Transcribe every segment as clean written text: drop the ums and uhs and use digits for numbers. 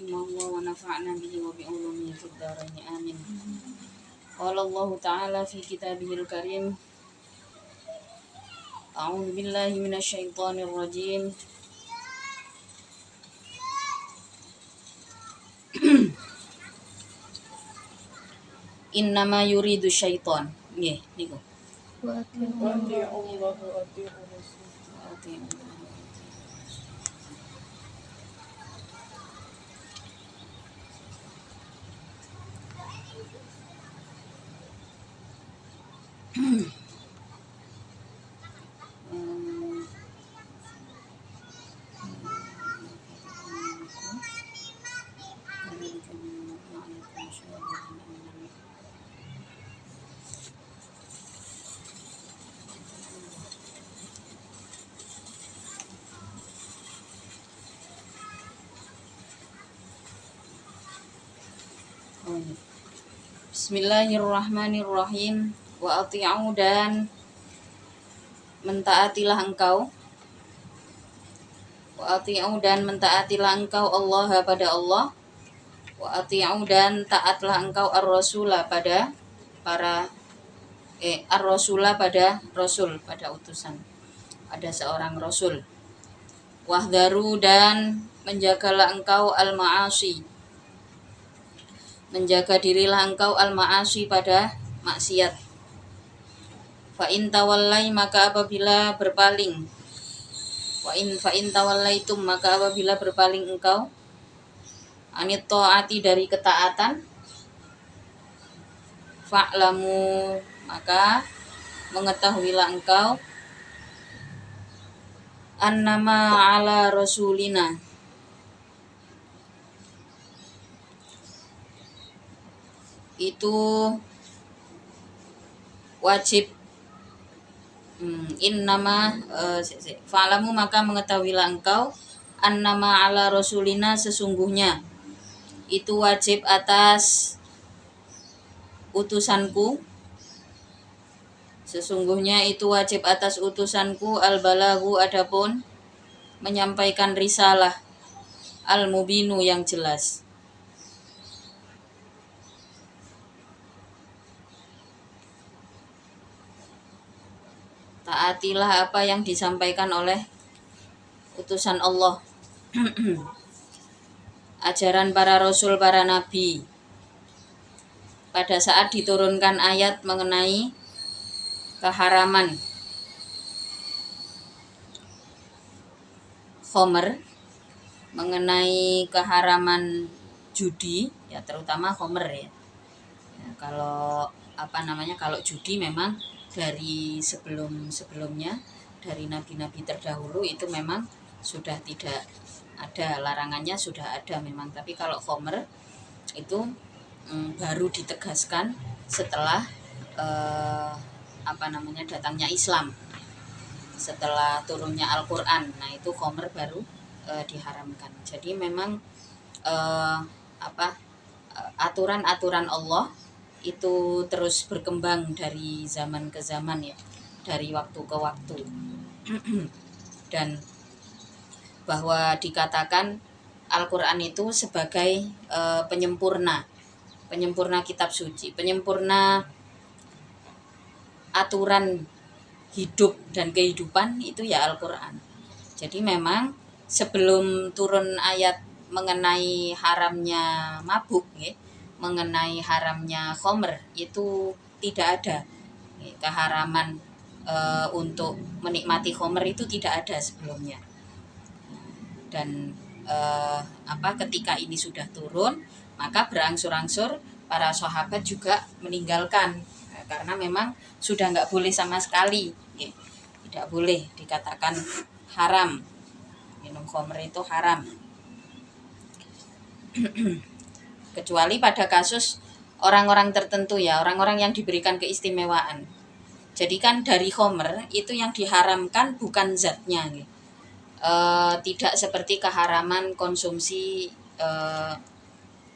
رحمه الله ونفعنا به وبعلومه في الدارين آمين. قال الله تعالى في كتابه الكريم: أعوذ بالله من الشيطان الرجيم. Innama yuridu syaiton. Nggih, niku. Wa ati'u Allah wa ati'u Rasul. Bismillahirrahmanirrahim. Wa ati'u, dan mentaatilah engkau. Wa ati'u, dan mentaatilah engkau Allah pada Allah. Wa ati'u, dan taatlah engkau ar-rasula pada para ar-rasula pada rasul, pada utusan, pada seorang rasul. Wahdharu, dan menjagalah engkau al-ma'asi, menjaga dirilah engkau al-ma'asi pada maksiat. Fa in tawallai, maka apabila berpaling. Fa in tawallaitum, maka apabila berpaling engkau anit ta'ati, dari ketaatan. Fa'lamu, maka mengetahuilah engkau annama ala rasulina, itu wajib. Innama fa'lamu, maka mengetahuilah engkau annama ala rasulina, sesungguhnya itu wajib atas utusanku. Sesungguhnya itu wajib atas utusanku al-balaghu, adapun menyampaikan risalah, al-mubinu, yang jelas. Taatilah apa yang disampaikan oleh utusan Allah. Ajaran para rasul, para nabi. Pada saat diturunkan ayat mengenai keharaman khomer, mengenai keharaman judi, ya terutama khomer ya. Kalau kalau judi memang dari sebelumnya, dari nabi-nabi terdahulu itu memang sudah tidak ada larangannya, sudah ada memang. Tapi kalau khomer itu baru ditegaskan setelah datangnya Islam, setelah turunnya Al-Quran. Nah itu khomer baru diharamkan. Jadi memang aturan-aturan Allah itu terus berkembang dari zaman ke zaman ya, dari waktu ke waktu. Dan bahwa dikatakan Al-Quran itu sebagai penyempurna kitab suci, penyempurna aturan hidup dan kehidupan, itu ya Al-Quran. Jadi memang sebelum turun ayat mengenai haramnya mabuk ya, mengenai haramnya khomer, itu tidak ada keharaman untuk menikmati khomer, itu tidak ada sebelumnya. Dan ketika ini sudah turun, maka berangsur-angsur para sahabat juga meninggalkan, karena memang sudah nggak boleh sama sekali, tidak boleh, dikatakan haram, minum khomer itu haram. Kecuali pada kasus orang-orang tertentu ya, orang-orang yang diberikan keistimewaan. Jadi kan dari khomer itu yang diharamkan bukan zatnya, tidak seperti keharaman konsumsi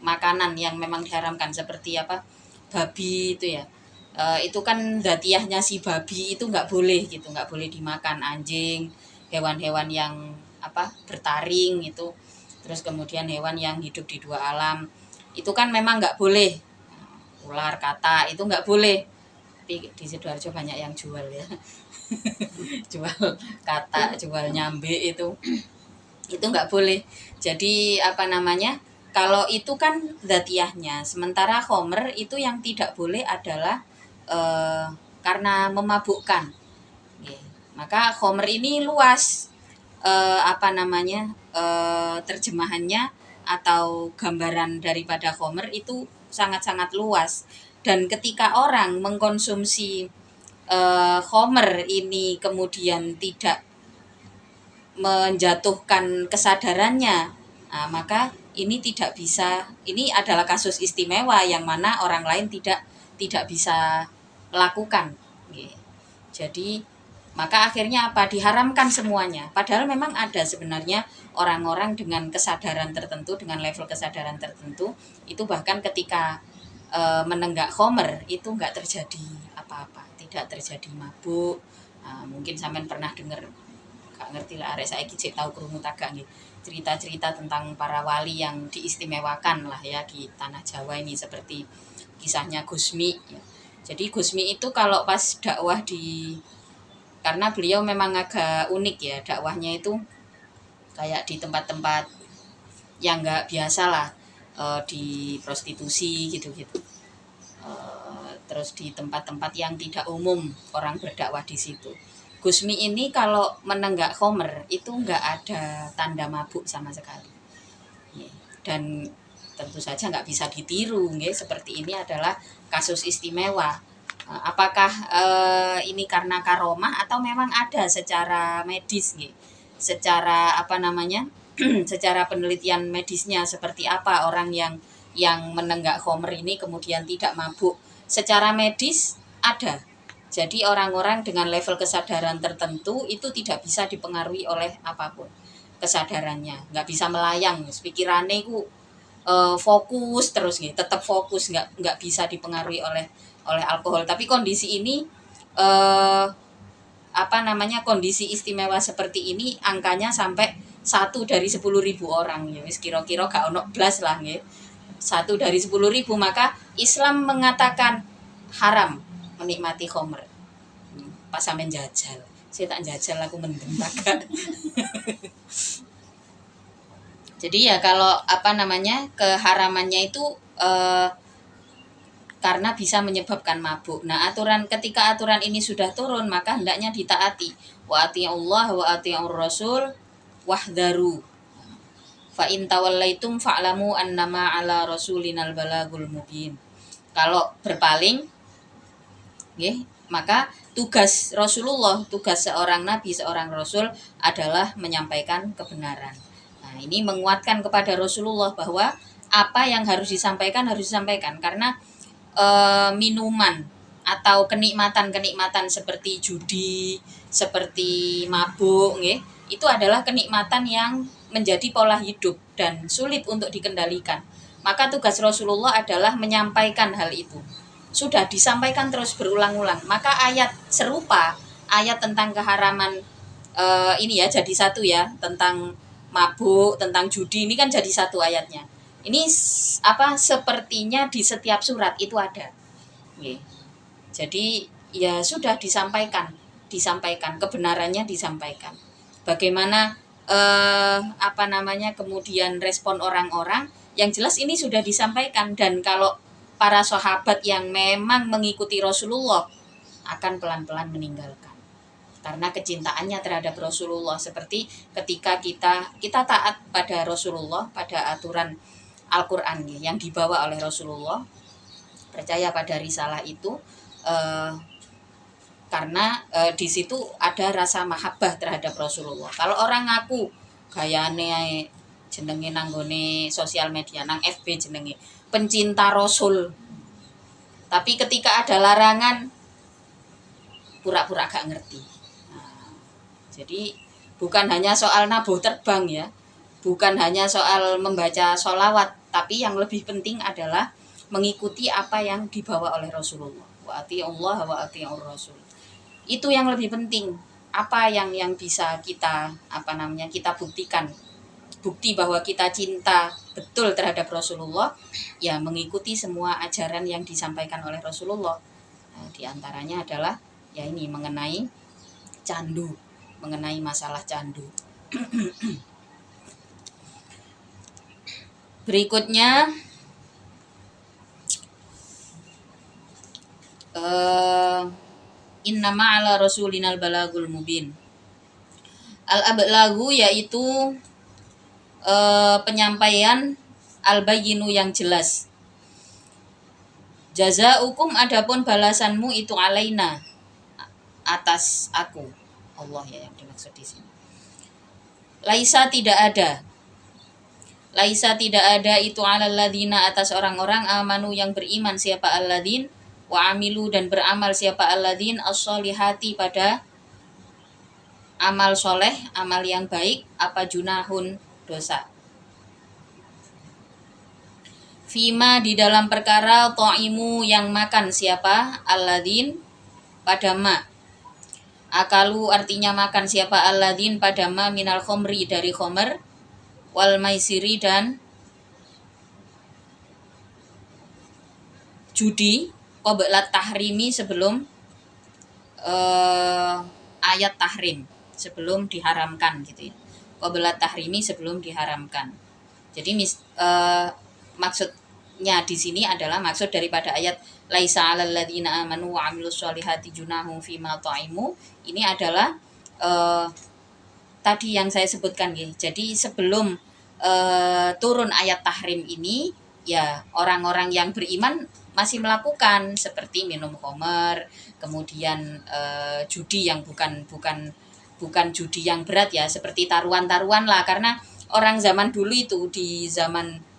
makanan yang memang diharamkan, seperti babi itu ya. Itu kan dzatiyahnya si babi itu nggak boleh gitu, nggak boleh dimakan. Anjing, hewan-hewan yang bertaring itu Terus kemudian hewan yang hidup di 2 alam itu kan memang nggak boleh. Ular, kata itu nggak boleh. Tapi di Sidoarjo banyak yang jual ya. Jual kata, jual nyambe itu nggak boleh. Jadi apa namanya, kalau itu kan dzatiyahnya, sementara khomer itu yang tidak boleh adalah karena memabukkan. Oke. Maka khomer ini luas, apa namanya, terjemahannya atau gambaran daripada khomer itu sangat-sangat luas. Dan ketika orang mengkonsumsi khomer ini kemudian tidak menjatuhkan kesadarannya, nah, maka ini tidak bisa, ini adalah kasus istimewa yang mana orang lain tidak bisa lakukan. Jadi maka akhirnya apa, diharamkan semuanya, padahal memang ada sebenarnya orang-orang dengan kesadaran tertentu, dengan level kesadaran tertentu itu bahkan ketika menenggak khomer itu enggak terjadi apa-apa, tidak terjadi mabuk. Nah, mungkin sampean pernah dengar, gak ngerti lah, arek saiki cek tahu krungu tagak nggih, cerita-cerita tentang para wali yang diistimewakan lah ya di tanah Jawa ini, seperti kisahnya Gusmi ya. Jadi Gusmi itu kalau pas dakwah karena beliau memang agak unik ya dakwahnya itu, kayak di tempat-tempat yang nggak biasa lah, di prostitusi gitu-gitu, terus di tempat-tempat yang tidak umum orang berdakwah di situ. Gusmi ini kalau menenggak khomer itu nggak ada tanda mabuk sama sekali. Dan tentu saja nggak bisa ditiru, seperti ini adalah kasus istimewa. Apakah ini karena karomah atau memang ada secara medis, secara apa namanya, secara penelitian medisnya seperti apa orang yang menenggak khomer ini kemudian tidak mabuk. Secara medis ada. Jadi orang-orang dengan level kesadaran tertentu itu tidak bisa dipengaruhi oleh apapun kesadarannya, nggak bisa melayang, pikirannya itu fokus terus nih, tetap fokus, nggak bisa dipengaruhi oleh alkohol. Tapi kondisi ini apa namanya, kondisi istimewa seperti ini angkanya sampai 1 dari 10.000 orang ya, wis kira-kira gak ono blas lah nggih. 1 dari 10.000, maka Islam mengatakan haram menikmati khomer. Pas sampean jajal, saya tak jajal aku mendem tagak. Jadi ya kalau apa namanya, keharamannya itu karena bisa menyebabkan mabuk. Nah, ketika aturan ini sudah turun maka hendaknya ditaati. Wa ati'ullah wa ati'ur rasul wahdharu. Fa in tawallaitum fa'lamu annama 'ala rasulinal balagul mubin. Kalau berpaling nggih, maka tugas Rasulullah, tugas seorang nabi, seorang rasul adalah menyampaikan kebenaran. Nah, ini menguatkan kepada Rasulullah bahwa apa yang harus disampaikan karena minuman atau kenikmatan-kenikmatan seperti judi, seperti mabuk, itu adalah kenikmatan yang menjadi pola hidup dan sulit untuk dikendalikan. Maka tugas Rasulullah adalah menyampaikan hal itu. Sudah disampaikan terus berulang-ulang. Maka ayat serupa, ayat tentang keharaman ini ya jadi satu ya, tentang mabuk, tentang judi ini kan jadi satu ayatnya. Ini apa, sepertinya di setiap surat itu ada. Jadi ya sudah disampaikan kebenarannya disampaikan. Bagaimana apa namanya kemudian respon orang-orang, yang jelas ini sudah disampaikan. Dan kalau para sahabat yang memang mengikuti Rasulullah akan pelan-pelan meninggalkan karena kecintaannya terhadap Rasulullah. Seperti ketika kita taat pada Rasulullah, pada aturan Al-Quran yang dibawa oleh Rasulullah, percaya pada risalah itu karena di situ ada rasa mahabbah terhadap Rasulullah. Kalau orang ngaku gayane jenenge nanggone sosial media, nang FB jenenge pencinta Rasul, tapi ketika ada larangan pura-pura gak ngerti. Nah, jadi bukan hanya soal nabuh terbang ya, bukan hanya soal membaca sholawat, tapi yang lebih penting adalah mengikuti apa yang dibawa oleh Rasulullah. Wa ati'ullah wa ati'ur rasul. Itu yang lebih penting. Apa yang bisa kita kita buktikan bukti bahwa kita cinta betul terhadap Rasulullah, ya mengikuti semua ajaran yang disampaikan oleh Rasulullah. Nah, di antaranya adalah ya ini mengenai candu, mengenai masalah candu. Berikutnya inna ma'ala rasulinal balagul mubin. Al-ablagu yaitu penyampaian al-bayyinu yang jelas. Jazaukum adapun balasanmu itu alaina, atas aku. Allah ya yang dimaksud di sini. Laisa tidak ada. Laisa tidak ada itu alal ladzina atas orang-orang amanu yang beriman siapa alladzin wa amilu dan beramal siapa alladzin as-solihati pada amal soleh, amal yang baik, apa junahun dosa. Fima di dalam perkara to'imu yang makan siapa alladzin pada ma. Akalu artinya makan siapa alladzin pada ma minal khomri dari khomer, wal maisiri dan judi, qabla tahrimi sebelum ayat tahrim, sebelum diharamkan gitu ya. Qabla tahrimi sebelum diharamkan. Jadi maksudnya di sini adalah maksud daripada ayat laisa 'alal ladzina amanu wa 'amilus sholihati junahum fima ta'imu, ini adalah tadi yang saya sebutkan ya. Jadi sebelum turun ayat tahrim ini ya orang-orang yang beriman masih melakukan seperti minum khamar, kemudian judi yang bukan judi yang berat ya, seperti taruhan-taruhan lah, karena orang zaman dulu itu di zaman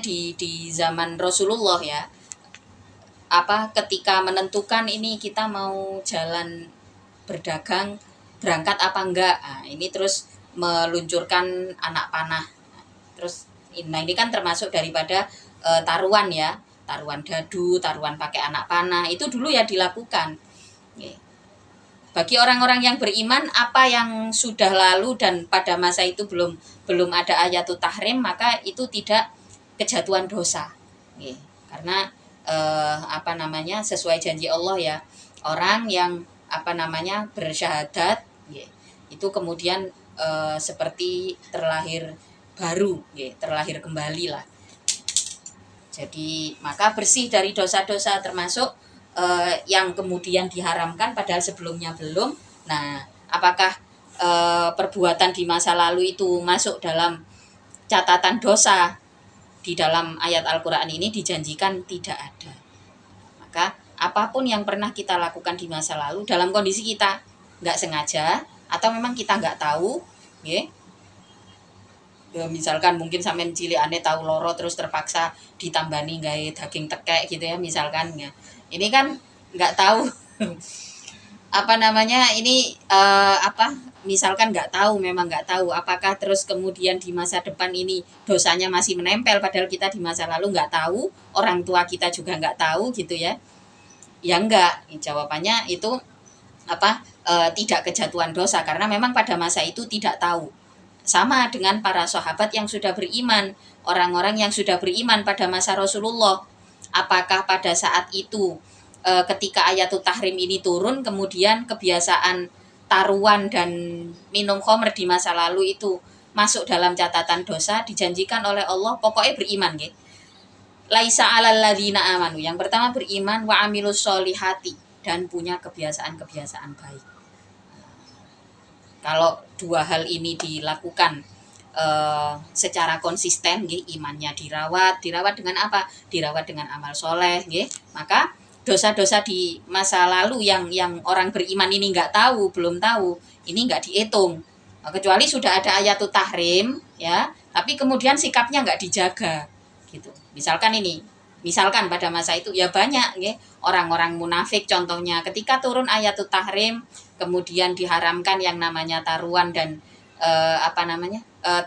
di zaman Rasulullah ya, ketika menentukan ini kita mau jalan berdagang berangkat apa enggak, nah, ini terus meluncurkan anak panah. Terus ini kan termasuk daripada taruhan ya, taruhan dadu, taruhan pakai anak panah, itu dulu ya dilakukan. Bagi orang-orang yang beriman, apa yang sudah lalu dan pada masa itu belum ada ayatut tahrim, maka itu tidak kejatuhan dosa. Karena sesuai janji Allah ya, orang yang bersyahadat itu kemudian seperti terlahir baru, terlahir kembali lah. Jadi maka bersih dari dosa-dosa, termasuk yang kemudian diharamkan padahal sebelumnya belum. Nah, apakah perbuatan di masa lalu itu masuk dalam catatan dosa di dalam ayat Al-Quran ini? Dijanjikan tidak ada. Maka apapun yang pernah kita lakukan di masa lalu dalam kondisi kita nggak sengaja atau memang kita nggak tahu, ya, misalkan mungkin sampean cilikane tahu loro terus terpaksa ditambani gawe daging tekek gitu ya misalkan ya. Ini kan nggak tahu misalkan memang nggak tahu apakah terus kemudian di masa depan ini dosanya masih menempel padahal kita di masa lalu nggak tahu, orang tua kita juga nggak tahu gitu ya. Ya enggak, jawabannya itu tidak kejatuhan dosa karena memang pada masa itu tidak tahu. Sama dengan para sahabat yang sudah beriman, orang-orang yang sudah beriman pada masa Rasulullah. Apakah pada saat itu ketika ayatut tahrim ini turun, kemudian kebiasaan taruhan dan minum khamr di masa lalu itu masuk dalam catatan dosa? Dijanjikan oleh Allah, pokoknya beriman gitu. Laisa 'alal ladzina amanu, yang pertama beriman, wa amilus sholihati, dan punya kebiasaan-kebiasaan baik. Kalau dua hal ini dilakukan secara konsisten, imannya dirawat dengan apa? Dirawat dengan amal soleh, maka dosa-dosa di masa lalu yang orang beriman ini belum tahu, ini nggak dihitung. Kecuali sudah ada ayatut tahrim, ya, tapi kemudian sikapnya nggak dijaga, gitu. Misalkan pada masa itu ya banyak, orang-orang munafik contohnya, ketika turun ayatut tahrim, kemudian diharamkan yang namanya taruhan dan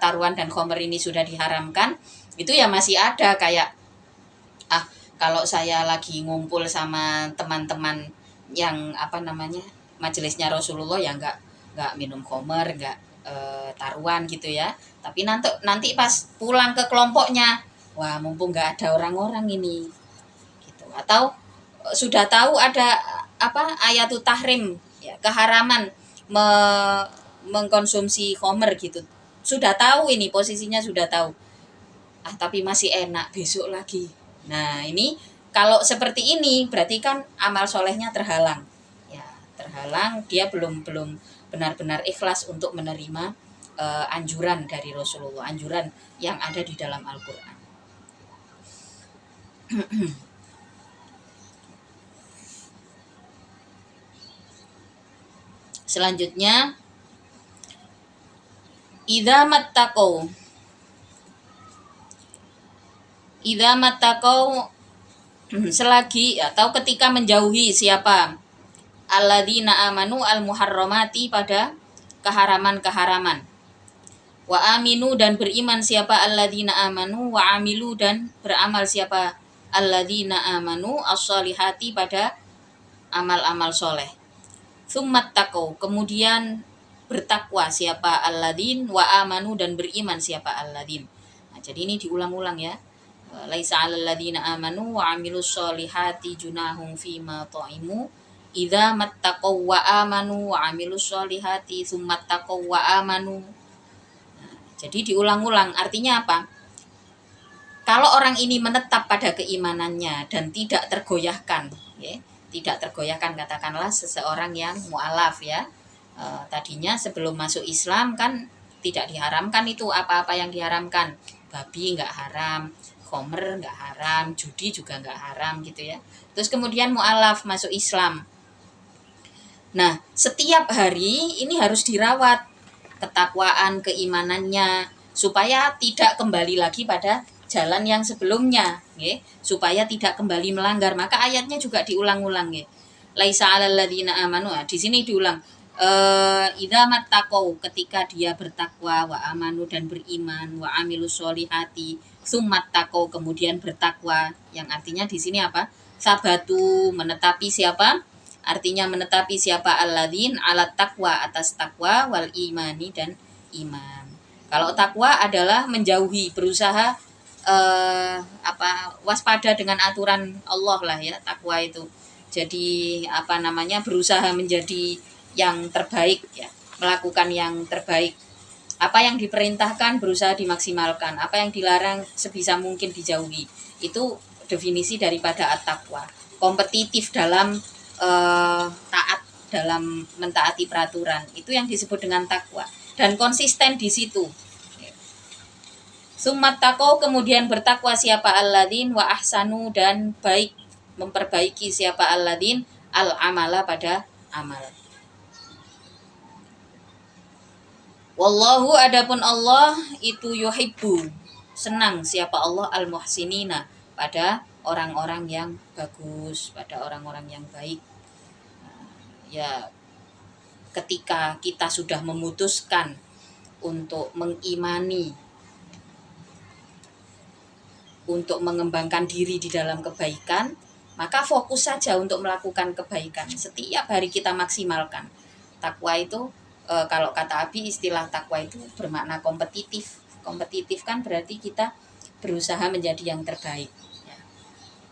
taruhan dan khamr ini sudah diharamkan, itu ya masih ada kayak kalau saya lagi ngumpul sama teman-teman yang majelisnya Rasulullah ya nggak minum khamr, nggak taruhan gitu ya. Tapi nanti pas pulang ke kelompoknya, wah mumpung nggak ada orang-orang ini gitu. Atau sudah tahu ada ayatut tahrim ya, keharaman mengkonsumsi khamr gitu. Sudah tahu ini posisinya sudah tahu. Tapi masih enak, besok lagi. Nah, ini kalau seperti ini berarti kan amal solehnya terhalang. Ya, terhalang, dia belum benar-benar ikhlas untuk menerima anjuran dari Rasulullah, anjuran yang ada di dalam Al-Qur'an. Selanjutnya, idza mattaqau selagi atau ketika menjauhi siapa alladzina amanu al-muharramati pada keharaman-keharaman. Wa aminu dan beriman siapa alladzina amanu wa amilu dan beramal siapa alladzina amanu as-solihati pada amal-amal soleh. Tsummat taqau kemudian bertakwa siapa alladzin wa amanu dan beriman siapa alladzin. Nah, jadi ini diulang-ulang ya. Laisa 'alal ladzina amanu wa 'amilus solihati junahum fima ta'imu idza mattaqaw wa amanu wa 'amilus solihati tsumma taqaw wa amanu. Nah, jadi diulang-ulang artinya apa? Kalau orang ini menetap pada keimanannya dan tidak tergoyahkan, ya, tidak tergoyahkan katakanlah seseorang yang mu'alaf ya. Tadinya sebelum masuk Islam kan tidak diharamkan itu apa-apa yang diharamkan. Babi enggak haram, khamr enggak haram, judi juga enggak haram gitu ya. Terus kemudian mu'alaf masuk Islam. Nah, setiap hari ini harus dirawat ketakwaan, keimanannya supaya tidak kembali lagi pada jalan yang sebelumnya, nggih, supaya tidak kembali melanggar. Maka ayatnya juga diulang-ulang nggih. Laisa 'alal ladzina amanu. Di sini diulang. Idza mattaqau ketika dia bertakwa wa amanu dan beriman wa amilus solihati tsummat taqau kemudian bertakwa yang artinya di sini apa? Sabatu menetapi siapa? Artinya menetapi siapa alladzin alat takwa atas takwa wal imani dan iman. Kalau takwa adalah menjauhi, berusaha waspada dengan aturan Allah lah ya, takwa itu. Jadi berusaha menjadi yang terbaik ya, melakukan yang terbaik. Apa yang diperintahkan berusaha dimaksimalkan, apa yang dilarang sebisa mungkin dijauhi. Itu definisi daripada at-taqwa. Kompetitif dalam taat, dalam mentaati peraturan, itu yang disebut dengan takwa dan konsisten di situ. Summat taqau kemudian bertakwa siapa alladzin wa ahsanu dan baik memperbaiki siapa alladzin al amala pada amal. Wallahu adapun Allah itu yuhibbu senang siapa Allah al muhsinina pada orang-orang yang bagus, pada orang-orang yang baik. Ya, ketika kita sudah memutuskan untuk mengimani, untuk mengembangkan diri di dalam kebaikan, maka fokus saja untuk melakukan kebaikan. Setiap hari kita maksimalkan. Takwa itu kalau kata Abi istilah takwa itu bermakna kompetitif. Kompetitif kan berarti kita berusaha menjadi yang terbaik. Ya.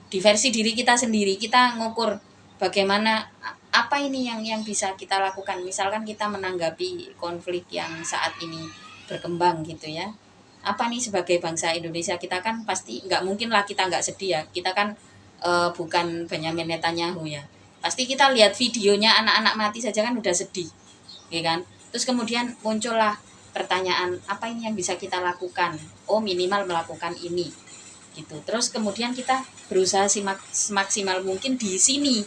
Di versi diri kita sendiri kita ngukur bagaimana apa ini yang bisa kita lakukan. Misalkan kita menanggapi konflik yang saat ini berkembang gitu ya. Apa nih sebagai bangsa Indonesia kita kan pasti nggak mungkin lah kita nggak sedih ya. Kita kan bukan Benyamin Netanyahu ya. Pasti kita lihat videonya anak-anak mati saja kan udah sedih. Ya kan? Terus kemudian muncullah pertanyaan, apa ini yang bisa kita lakukan? Oh, minimal melakukan ini. Gitu. Terus kemudian kita berusaha semaksimal mungkin di sini.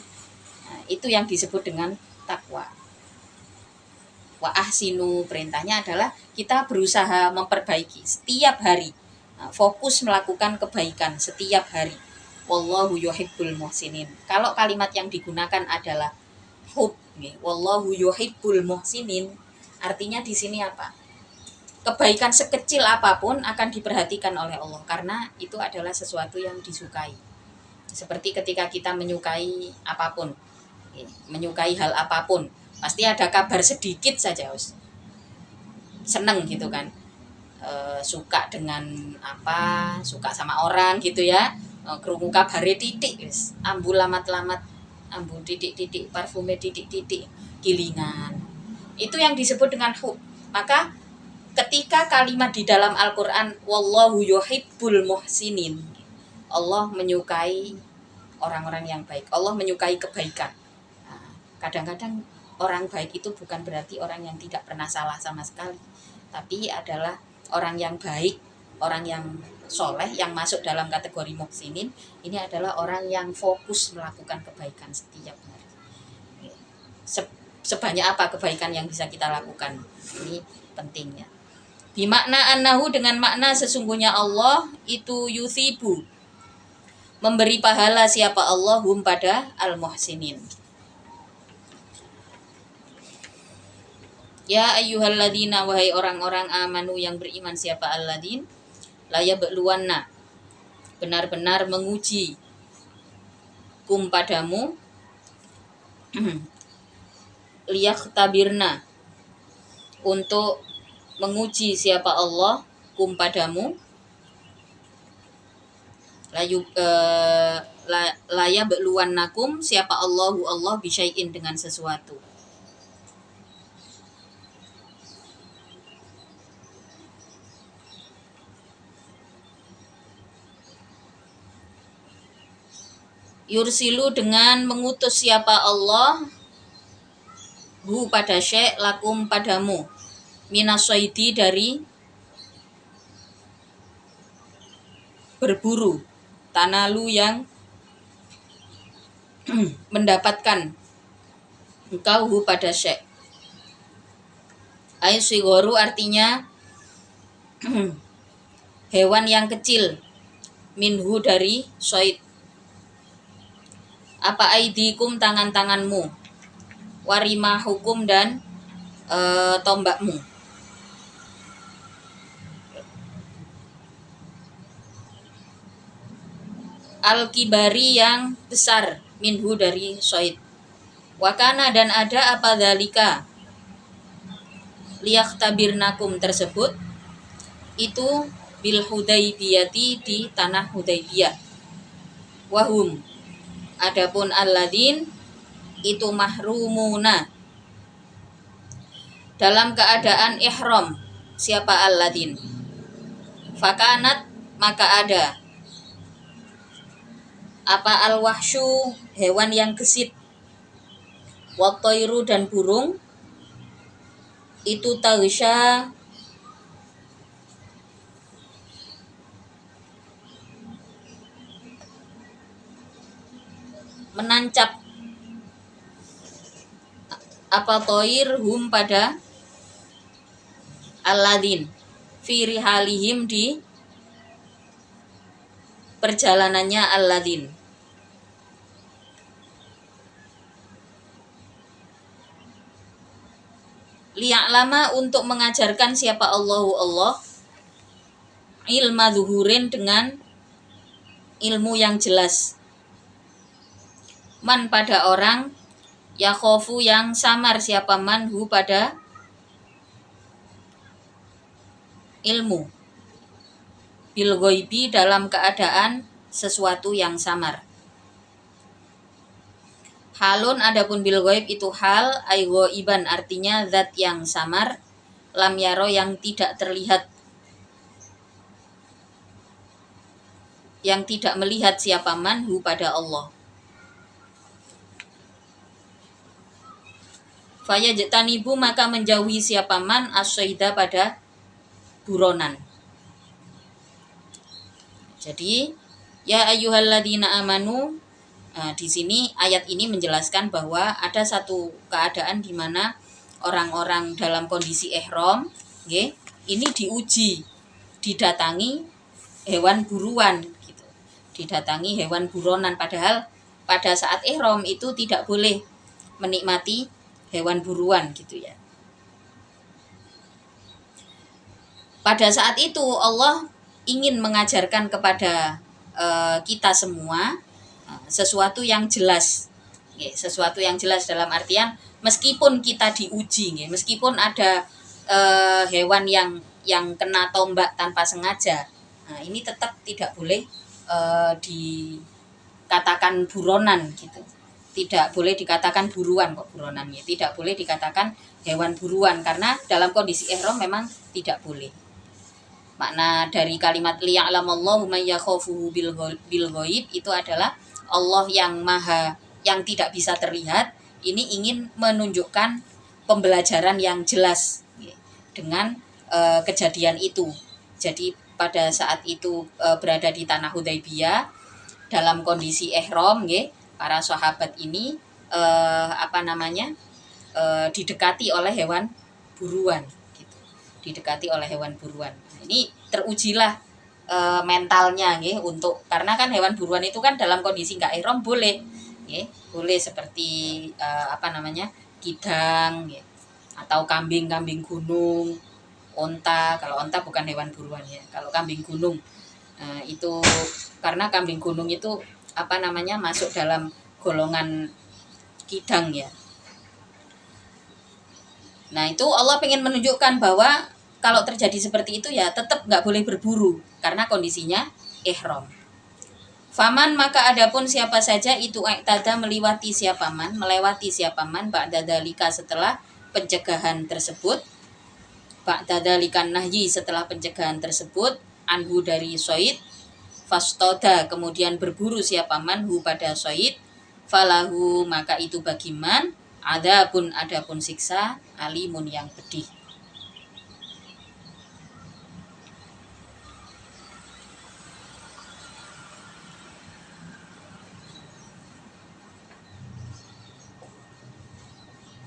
Nah, itu yang disebut dengan takwa. Wa ahsinu perintahnya adalah kita berusaha memperbaiki setiap hari. Nah, fokus melakukan kebaikan setiap hari. Wallahu yuhibbul muhsinin. Kalau kalimat yang digunakan adalah hub, wallahu yuhibbul muhsinin, artinya di sini apa? Kebaikan sekecil apapun akan diperhatikan oleh Allah karena itu adalah sesuatu yang disukai. Seperti ketika kita menyukai apapun, menyukai hal apapun, pasti ada kabar sedikit saja, seneng gitu kan, suka dengan apa, suka sama orang gitu ya, krungu kabare titik wis ambu lamat-lamat, ambu titik-titik, parfume titik-titik, gilingan. Itu yang disebut dengan hub. Maka ketika kalimat di dalam Al-Qur'an wallahu yuhibbul muhsinin, Allah menyukai orang-orang yang baik, Allah menyukai kebaikan. Nah, kadang-kadang orang baik itu bukan berarti orang yang tidak pernah salah sama sekali, tapi adalah orang yang baik, orang yang soleh, yang masuk dalam kategori muhsinin. Ini adalah orang yang fokus melakukan kebaikan setiap hari. Sebanyak apa kebaikan yang bisa kita lakukan, ini pentingnya. Bimakna annahu, dengan makna sesungguhnya Allah itu yusibu, memberi pahala siapa Allah hum pada al-muhsinin. Ya ayyuhalladzina, wahai orang-orang amanu yang beriman, siapa alladzin la yabluwanna, benar-benar menguji, kum padamu, liyakhtabirna, untuk menguji siapa Allah, kum padamu, laya beluannakum, siapa Allahu Allah, bisyai'in, dengan sesuatu. Yursilu, dengan mengutus siapa Allah, hu pada syai' lakum padamu, minasoidi, dari berburu, tanalu, yang mendapatkan engkau hu pada syai'. Aisyighoru, artinya hewan yang kecil, minhu, dari soid. Apa aidikum, tangan-tanganmu, warimah hukum, dan tombakmu. Al-kibari, yang besar, minhu, dari soid. Wakana, dan ada apa dalika, liyakhtabirnakum, tersebut itu bil Hudaybiyati, di tanah Hudaybiyah. Wahum, adapun alladzin itu mahrumuna, dalam keadaan ihram, siapa alladzin. Fakanat, maka ada apa al-wahsyu, hewan yang gesit, wat-tairu, dan burung, itu tagsya, menancap, apa toir hum, pada alladzin, fi rihalihim, di perjalanannya alladzin. Liya'lama, untuk mengajarkan siapa Allahu Allah, ilma zuhurin, dengan ilmu yang jelas, man, pada orang, yakhofu, yang samar siapa man, hu, pada ilmu, bil ghaibi, dalam keadaan sesuatu yang samar. Halun, adapun bil ghaib itu hal, ay ghaiban, artinya zat yang samar, lam yaro, yang tidak terlihat, yang tidak melihat siapa man, hu, pada Allah. Fayajtanibu, maka menjauhi siapa man, as-syaida, pada buronan. Jadi ya ayyuhalladzina amanu, di sini ayat ini menjelaskan bahwa ada satu keadaan di mana orang-orang dalam kondisi ihram, nggih, ini diuji, didatangi hewan buruan gitu. Didatangi hewan buronan, padahal pada saat ihram itu tidak boleh menikmati hewan buruan gitu ya. Pada saat itu Allah ingin mengajarkan kepada kita semua sesuatu yang jelas, sesuatu yang jelas dalam artian meskipun kita diuji, meskipun ada hewan yang kena tombak tanpa sengaja, nah ini tetap tidak boleh dikatakan buronan gitu. Tidak boleh dikatakan buruan, kok buronan ya. Tidak boleh dikatakan hewan buruan karena dalam kondisi ihram memang tidak boleh. Makna dari kalimat liya'lamallahu may yakhafuhu bil ghaib itu adalah Allah yang tidak bisa terlihat ini ingin menunjukkan pembelajaran yang jelas dengan kejadian itu. Jadi pada saat itu berada di tanah Hudaybiyah dalam kondisi ihram para sahabat ini didekati oleh hewan buruan gitu. Didekati oleh hewan buruan. Nah, ini terujilah mentalnya untuk karena kan hewan buruan itu kan dalam kondisi enggak ihram boleh boleh seperti kidang atau kambing gunung, onta. Kalau onta bukan hewan buruan ya. Kalau kambing gunung itu karena kambing gunung itu masuk dalam golongan kidang ya. Nah itu Allah pengen menunjukkan bahwa kalau terjadi seperti itu ya tetap nggak boleh berburu karena kondisinya ihram. Faman maka adapun siapa saja itu iktada melewati siapaman ba'da dzalika setelah pencegahan tersebut, ba'da dzalikan nahyi setelah pencegahan tersebut, anhu dari soid, fastoda kemudian berburu siapaman hu pada soid, falahu maka itu bagi man adapun siksa alimun yang pedih.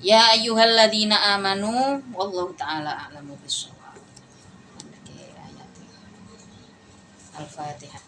Ya ayyuhalladzina amanu wallahu ta'ala a'lamu bissawab. Al-Fatihah.